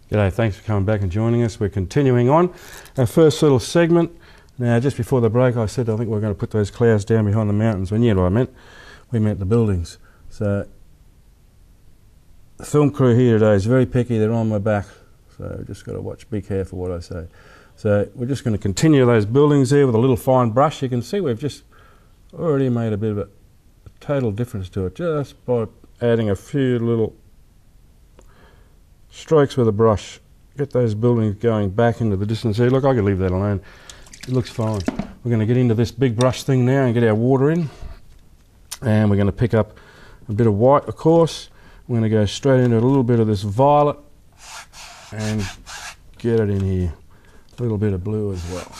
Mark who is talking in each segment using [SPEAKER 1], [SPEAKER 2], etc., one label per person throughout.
[SPEAKER 1] G'day, thanks for coming back and joining us. We're continuing on our first little segment. Now, just before the break, I said I think we're going to put those clouds down behind the mountains. When you know what I meant, we meant the buildings. So, the film crew here today is very picky. They're on my back, so just got to watch. Be careful what I say. So, we're just going to continue those buildings there with a little fine brush. You can see we've just already made a bit of a total difference to it just by adding a few little strokes with a brush. Get those buildings going back into the distance here. Look, I could leave that alone. It looks fine. We're going to get into this big brush thing now and get our water in. And we're going to pick up a bit of white, of course. We're going to go straight into a little bit of this violet and get it in here. A little bit of blue as well.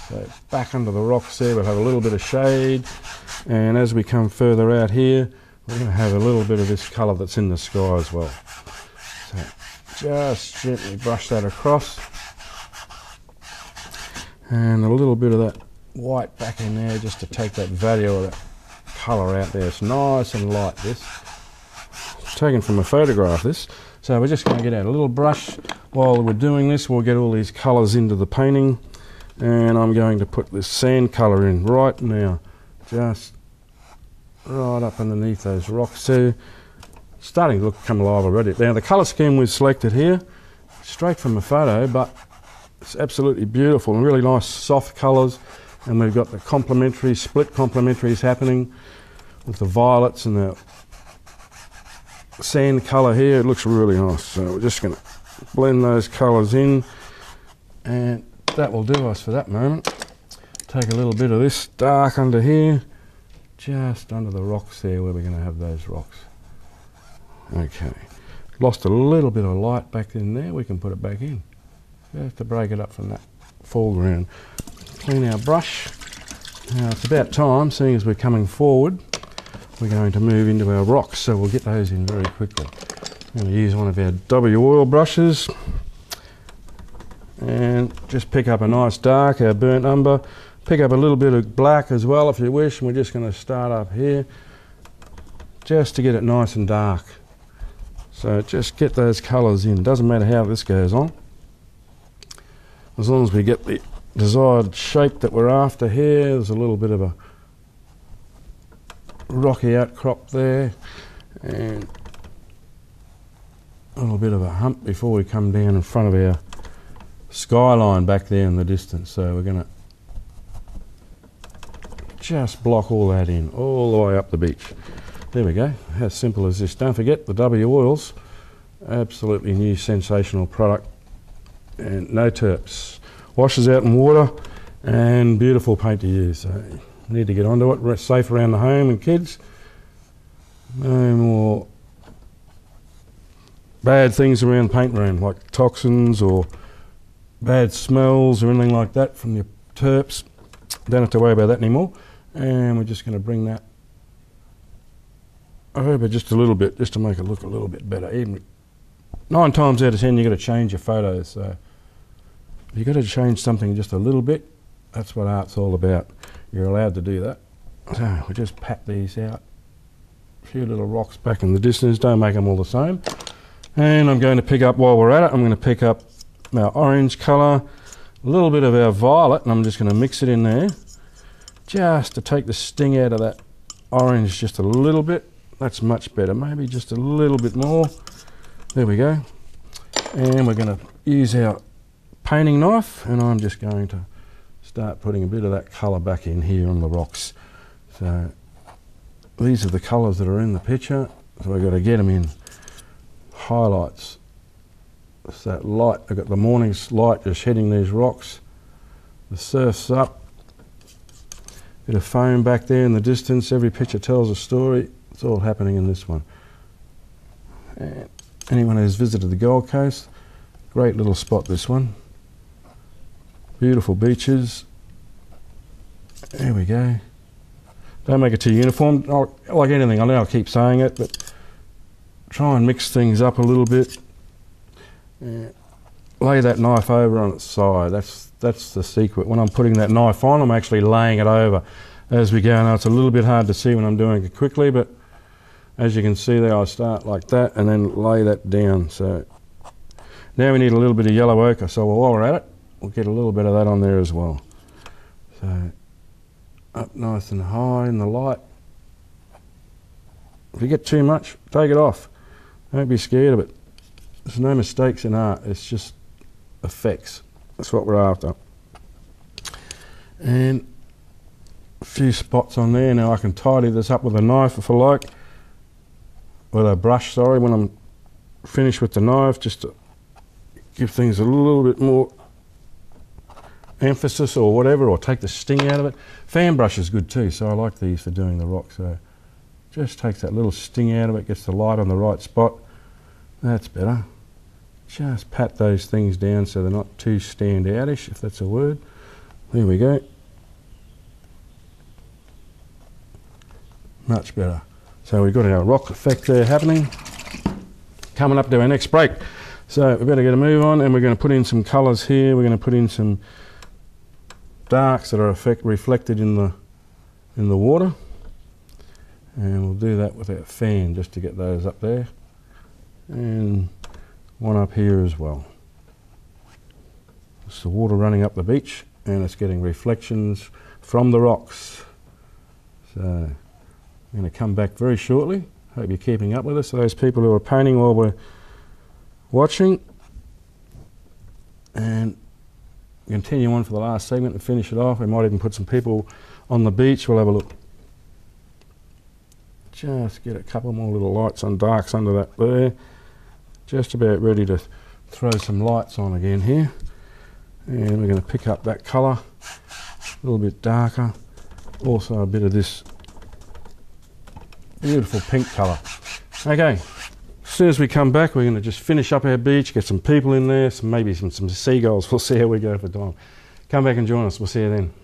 [SPEAKER 1] So back under the rocks there, we'll have a little bit of shade. And as we come further out here, we're going to have a little bit of this colour that's in the sky as well. So just gently brush that across. And a little bit of that white back in there just to take that value of that colour out there. It's nice and light, this. It's taken from a photograph, this. So we're just going to get out a little brush. While we're doing this, we'll get all these colours into the painting. And I'm going to put this sand colour in right now. Just right up underneath those rocks there. Starting to come alive already. Now the colour scheme we've selected here, straight from a photo, but it's absolutely beautiful and really nice soft colours. And we've got the complementary, split complementaries happening with the violets and the sand colour here. It looks really nice. So we're just going to blend those colours in, and that will do us for that moment. Take a little bit of this dark under here, just under the rocks there where we're going to have those rocks. Okay, lost a little bit of light back in there. We can put it back in just to break it up from that foreground. Clean our brush. Now it's about time, seeing as we're coming forward, we're going to move into our rocks, so we'll get those in very quickly. I'm going to use one of our W oil brushes and just pick up a nice dark, our burnt umber. Pick up a little bit of black as well if you wish, and we're just going to start up here just to get it nice and dark. So just get those colours in. Doesn't matter how this goes on, as long as we get the desired shape that we're after here. There's a little bit of a rocky outcrop there and a little bit of a hump before we come down in front of our skyline back there in the distance. So we're going to just block all that in, all the way up the beach. There we go, how simple is this? Don't forget the W oils, absolutely new sensational product, and no terps. Washes out in water and beautiful paint to use. So you need to get onto it. It's safe around the home and kids. No more bad things around the paint room like toxins or bad smells or anything like that from your terps. Don't have to worry about that anymore. And we're just going to bring that over just a little bit, just to make it look a little bit better. Even 9 times out of 10 you've got to change your photos, so if you've got to change something just a little bit, that's what art's all about. You're allowed to do that. So we just pat these out. A few little rocks back in the distance, don't make them all the same. And I'm going to pick up, while we're at it, I'm going to pick up our orange colour, a little bit of our violet, and I'm just going to mix it in there, just to take the sting out of that orange just a little bit. That's much better, maybe just a little bit more. There we go. And we're going to use our painting knife, and I'm just going to start putting a bit of that colour back in here on the rocks. So these are the colours that are in the picture, so we've got to get them in highlights. It's that light, I've got the morning's light just hitting these rocks. The surf's up. Bit of foam back there in the distance. Every picture tells a story. It's all happening in this one. And anyone who's visited the Gold Coast, great little spot, this one. Beautiful beaches. There we go. Don't make it too uniform. Like anything, I know I keep saying it, but try and mix things up a little bit. Lay that knife over on its side. That's the secret. When I'm putting that knife on, I'm actually laying it over as we go. Now it's a little bit hard to see when I'm doing it quickly, but as you can see there, I start like that and then lay that down. So Now we need a little bit of yellow ochre, so while we're at it, we'll get a little bit of that on there as well. So up nice and high in the light. If you get too much, take it off. Don't be scared of it. There's no mistakes in art, it's just effects. That's what we're after. And a few spots on there. Now I can tidy this up with a knife if I like. With a brush, sorry, when I'm finished with the knife, just to give things a little bit more emphasis or whatever, or take the sting out of it. Fan brush is good too, so I like these for doing the rock. So just takes that little sting out of it, gets the light on the right spot. That's better. Just pat those things down so they're not too stand-outish, if that's a word. There we go. Much better. So we've got our rock effect there happening. Coming up to our next break. So we better get a move on, and we're going to put in some colours here. We're going to put in some darks that are reflected in the water. And we'll do that with our fan just to get those up there. And one up here as well. It's the water running up the beach, and it's getting reflections from the rocks. So I'm going to come back very shortly. Hope you're keeping up with us. So those people who are painting while we're watching, and continue on for the last segment and finish it off. We might even put some people on the beach. We'll have a look. Just get a couple more little lights on darks under that there. Just about ready to throw some lights on again here. And we're going to pick up that colour, a little bit darker. Also a bit of this beautiful pink colour. Okay, as soon as we come back, we're going to just finish up our beach, get some people in there, maybe some seagulls. We'll see how we go for time. Come back and join us. We'll see you then.